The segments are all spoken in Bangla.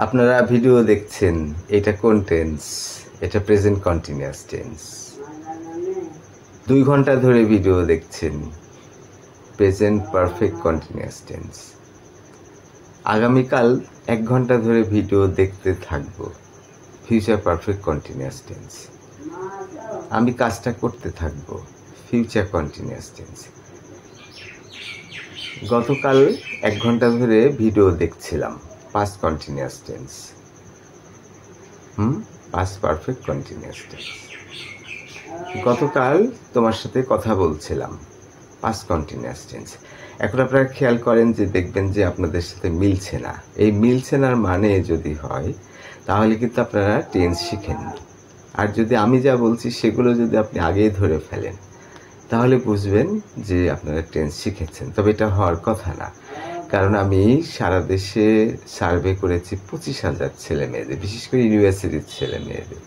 আপনারা ভিডিও দেখছেন, এটা কোন টেন্স? এটা প্রেজেন্ট কন্টিনিউয়াস টেন্স। 2 ঘন্টা ধরে ভিডিও দেখছেন, প্রেজেন্ট পারফেক্ট কন্টিনিউয়াস টেন্স। আগামীকাল 1 ঘন্টা ধরে ভিডিও দেখতে থাকবো, ফিউচার পারফেক্ট কন্টিনিউয়াস টেন্স। আমি কাজটা করতে থাকবো, ফিউচার কন্টিনিউয়াস টেন্স। গতকাল 1 ঘন্টা ধরে ভিডিও দেখছিলাম, past continuous tense. Past perfect continuous tense. গতকাল তোমার সাথে কথা বলছিলাম, পাস্ট কন্টিনিউয়াস টেন্স। এখন আপনারা খেয়াল করেন যে দেখবেন যে আপনাদের সাথে মিলছে না। এই মিলছে নার মানে যদি হয় তাহলে কিন্তু আপনারা টেন্স শিখেননি। আর যদি আমি যা বলছি সেগুলো যদি আপনি আগেই ধরে ফেলেন তাহলে বুঝবেন যে আপনারা টেন্স শিখেছেন। তবে এটা হওয়ার কথা না, কারণ আমি সারা দেশে সার্ভে করেছি 25,000 ছেলে মেয়েদের, বিশেষ করে ইউনিভার্সিটির ছেলে মেয়েদের।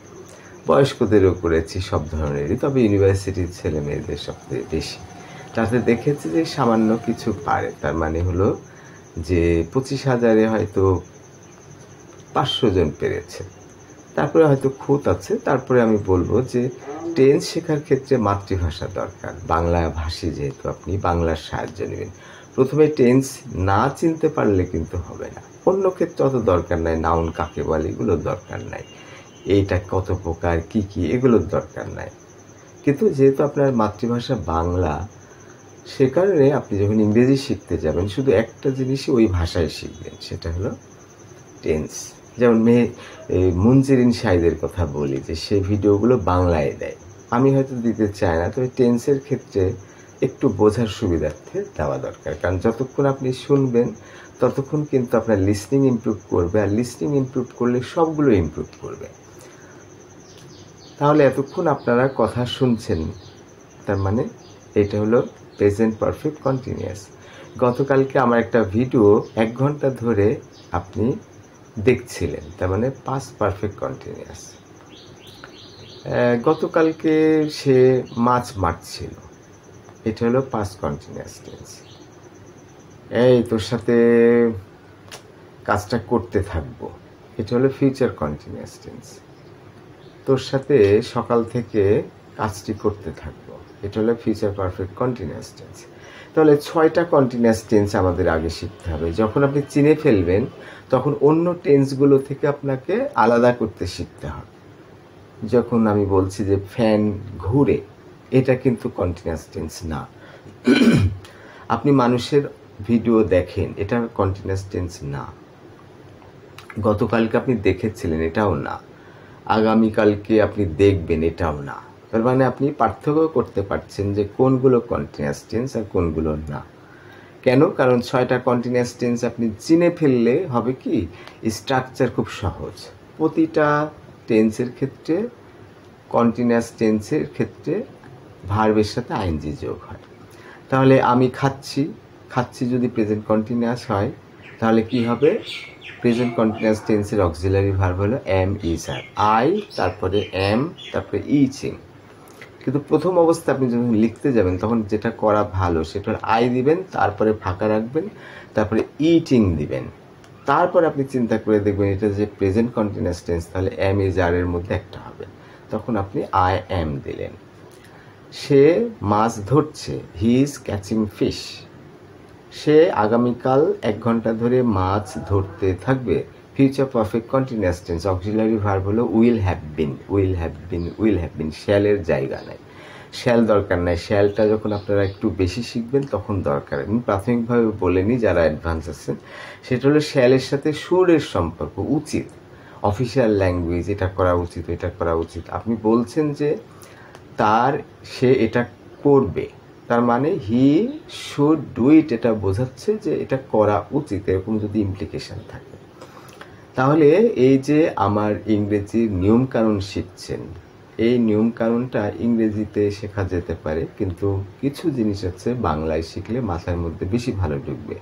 বয়স্কদেরও করেছি, সব ধরনেরই, তবে ইউনিভার্সিটির ছেলে মেয়েদের সবথেকে বেশি। তাতে দেখেছি যে সামান্য কিছু পারে, তার মানে হলো যে 25,000-এ হয়তো 500 জন পেরেছে। তারপরে হয়তো খুঁত আছে। তারপরে আমি বলবো যে টেন্স শেখার ক্ষেত্রে মাতৃভাষা দরকার। বাংলা ভাষী যেহেতু, আপনি বাংলার সাহায্য নেবেন। প্রথমে টেন্স না চিনতে পারলে কিন্তু হবে না। অন্য ক্ষেত্রে অত দরকার নাই, নাউন কাকে বলে এগুলোর দরকার নাই, এইটা কত প্রকার কি কি এগুলোর দরকার নাই। কিন্তু যেহেতু আপনার মাতৃভাষা বাংলা, সে কারণে আপনি যখন ইংরেজি শিখতে যাবেন শুধু একটা জিনিসই ওই ভাষায় শিখবেন, সেটা হলো টেন্স। যেমন মুনজিরিন সাইদের কথা বলি যে সে ভিডিওগুলো বাংলায় দেয়, আমি হয়তো দিতে চাই না, তবে টেন্সের ক্ষেত্রে একটু বোঝার সুবিধার্থে দেওয়া দরকার। কারণ যতক্ষণ আপনি শুনবেন ততক্ষণ কিন্তু আপনার লিসনিং ইমপ্রুভ করবে, আর লিসনিং ইমপ্রুভ করলে সবগুলো ইমপ্রুভ করবে। তাহলে এতক্ষণ আপনারা কথা শুনছেন, তার মানে এটা হলো প্রেজেন্ট পারফেক্ট কন্টিনিউয়াস। গতকালকে আমার একটা ভিডিও 1 ঘন্টা ধরে আপনি দেখছিলেন, তার মানে পাস্ট পারফেক্ট কন্টিনিউয়াস। গতকালকে সে মাছ মারছিল, এটা হলো পাস্ট কন্টিনিউয়াস টেন্স। এই তোর সাথে কাজটা করতে থাকবো, এটা হলো ফিউচার কন্টিনিউয়াস টেন্স। তোর সাথে সকাল থেকে কাজটি করতে থাকবো, এটা হলো ফিউচার পারফেক্ট কন্টিনিউয়াস টেন্স। তাহলে 6টা কন্টিনিউয়াস টেন্স আমাদের আগে শিখতে হবে। যখন আপনি চিনে ফেলবেন তখন অন্য টেন্সগুলো থেকে আপনাকে আলাদা করতে শিখতে হবে। যখন আমি বলছি যে ফ্যান ঘুরে, এটা কিন্তু কন্টিনিউয়াস টেন্স না। আপনি মানুষের ভিডিও দেখেন, এটা কন্টিনিউয়াস টেন্স না। গতকালকে আপনি দেখেছিলেন, এটাও না। আগামীকালকে আপনি দেখবেন, এটাও না। তার মানে আপনি পার্থক্য করতে পারছেন যে কোনগুলো কন্টিনিউয়াস টেন্স আর কোনগুলো না। কেন? কারণ 6টা কন্টিনিউয়াস টেন্স আপনি চিনে ফেললে হবে কি, স্ট্রাকচার খুব সহজ। প্রতিটা টেন্সের ক্ষেত্রে, কন্টিনিউয়াস টেন্সের ক্ষেত্রে ভার্বের সাথে আইএনজি যোগ হয়। তাহলে আমি খাচ্ছি, খাচ্ছি যদি প্রেজেন্ট কন্টিনিউয়াস হয় তাহলে কি হবে? প্রেজেন্ট কন্টিনিউয়াস টেন্সের অক্সিলারি ভার্ব হলো এম ইজ আর। আই, তারপরে এম, তারপরে ইচিং। কিন্তু প্রথম অবস্থায় আপনি যখন লিখতে যাবেন তখন যেটা করা ভালো সেটা হলো আই দিবেন, তারপরে ফাঁকা রাখবেন, তারপরে ইটিং দিবেন। তারপর আপনি চিন্তা করে দেখবেন এটা যে প্রেজেন্ট কন্টিনিউয়াস টেন্স, তাহলে এম ইজ আর এর মধ্যে একটা হবে, তখন আপনি আই এম দিলেন। সে মাছ ধরছে, হি ইজ ক্যাচিং ফিশ। সে আগামীকাল 1 ঘন্টা ধরে মাছ ধরতে থাকবে, future perfect continuous tense. Auxiliary verb হলো will have been, will have been, will have been. শ্যালের জায়গা নাই, শ্যাল দরকার নাই। শ্যালটা যখন আপনারা একটু বেশি শিখবেন তখন দরকার। আমি প্রাথমিকভাবে বলে নিই, যারা অ্যাডভান্স আছেন, সেটা হলো শ্যালের সাথে সুরের সম্পর্ক। উচিত, অফিসিয়াল ল্যাঙ্গুয়েজ, এটা করা উচিত, এটা করা উচিত। আপনি বলছেন যে সে এটা করবে, তার মানে হি শুড ডু ইট, এটা বোঝাচ্ছে যে এটা করা উচিত, এরকম যদি ইমপ্লিকেশন থাকে। তাহলে এই যে আমার ইংরেজির নিয়মকানুন শিখছেন, এই নিয়মকানুনটা ইংরেজিতে শেখা যেতে পারে, কিন্তু কিছু জিনিস আছে বাংলায় শিখলে মাথার মধ্যে বেশি ভালো ঢুকবে।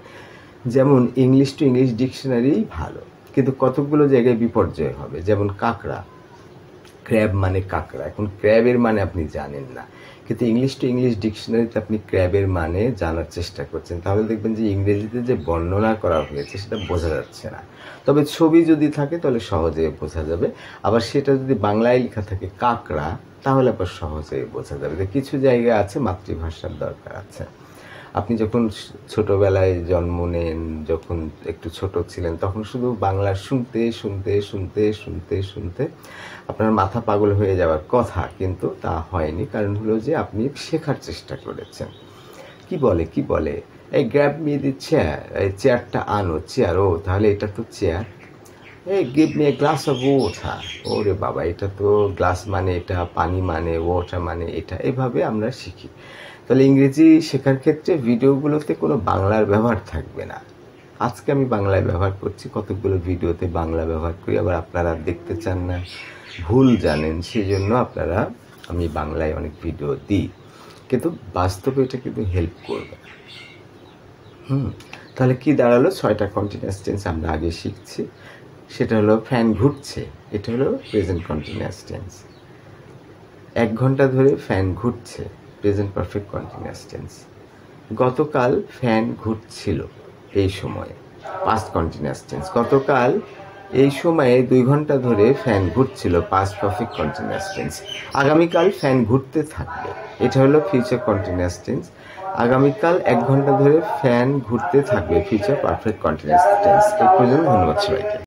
যেমন ইংলিশ টু ইংলিশ ডিকশনারি ভালো, কিন্তু কতগুলো জায়গায় বিপর্যয় হবে। যেমন কাঁকড়া, ক্র্যাব মানে কাঁকড়া। এখন ক্র্যাবের মানে আপনি জানেন না, কিন্তু ইংলিশ টু ইংলিশ ডিকশনারিতে আপনি ক্র্যাবের মানে জানার চেষ্টা করছেন, তাহলে দেখবেন যে ইংরেজিতে যে বর্ণনা করা হয়েছে সেটা বোঝা যাচ্ছে না। তবে ছবি যদি থাকে তাহলে সহজে বোঝা যাবে, আবার সেটা যদি বাংলায় লেখা থাকে কাকড়া, তাহলে আবার সহজে বোঝা যাবে। যে কিছু জায়গায় আছে মাতৃভাষার দরকার আছে। আপনি যখন ছোটবেলায় জন্ম নেন, যখন একটু ছোট ছিলেন, তখন শুধু বাংলা শুনতে শুনতে শুনতে শুনতে শুনতে আপনার মাথা পাগল হয়ে যাওয়ার কথা, কিন্তু তা হয়নি। কারণ হলো যে আপনি শেখার চেষ্টা করেছেন। কি বলে এই গ্র্যাব মি দি চেয়ার, এই চেয়ারটা আনো, চেয়ার, ও তাহলে এটা তো চেয়ার। এই give me a glass of water, ওরে বাবা এটা তো গ্লাস মানে এটা, পানি মানে, ওয়াটার মানে এটা। এভাবে আমরা শিখি। তাহলে ইংরেজি শেখার ক্ষেত্রে ভিডিওগুলোতে কোনো বাংলার ব্যবহার থাকবে না। আজকে আমি বাংলায় ব্যবহার করছি, কতগুলো ভিডিওতে বাংলা ব্যবহার করি, আবার আপনারা দেখতে চান না, ভুল জানেন, সেই জন্য আমি বাংলায় অনেক ভিডিও দিই, কিন্তু বাস্তবে এটা কিন্তু হেল্প করবে না। তাহলে কি দাঁড়ালো? 6টা কন্টিনিউয়াস টেন্স আমরা আগে শিখছি। সেটা হলো ফ্যান ঘুরছে, এটা হলো প্রেজেন্ট কন্টিনিউয়াস টেন্স। 1 ঘন্টা ধরে ফ্যান ঘুরছে, প্রেজেন্ট পারফেক্ট কন্টিনিউয়াস টেন্স। গতকাল ফ্যান ঘুরছিল এই সময়ে, পাস্ট কন্টিনিউয়াস টেন্স। গতকাল এই সময়ে 2 ঘন্টা ধরে ফ্যান ঘুরছিল, পাস্ট পারফেক্ট কন্টিনিউয়াস টেন্স। আগামীকাল ফ্যান ঘুরতে থাকবে, এটা হলো ফিউচার কন্টিনিউয়াস টেন্স। আগামীকাল 1 ঘন্টা ধরে ফ্যান ঘুরতে থাকবে, ফিউচার পারফেক্ট কন্টিনিউয়াস টেন্স। এই পর্যন্ত। ধন্যবাদ সবাইকে।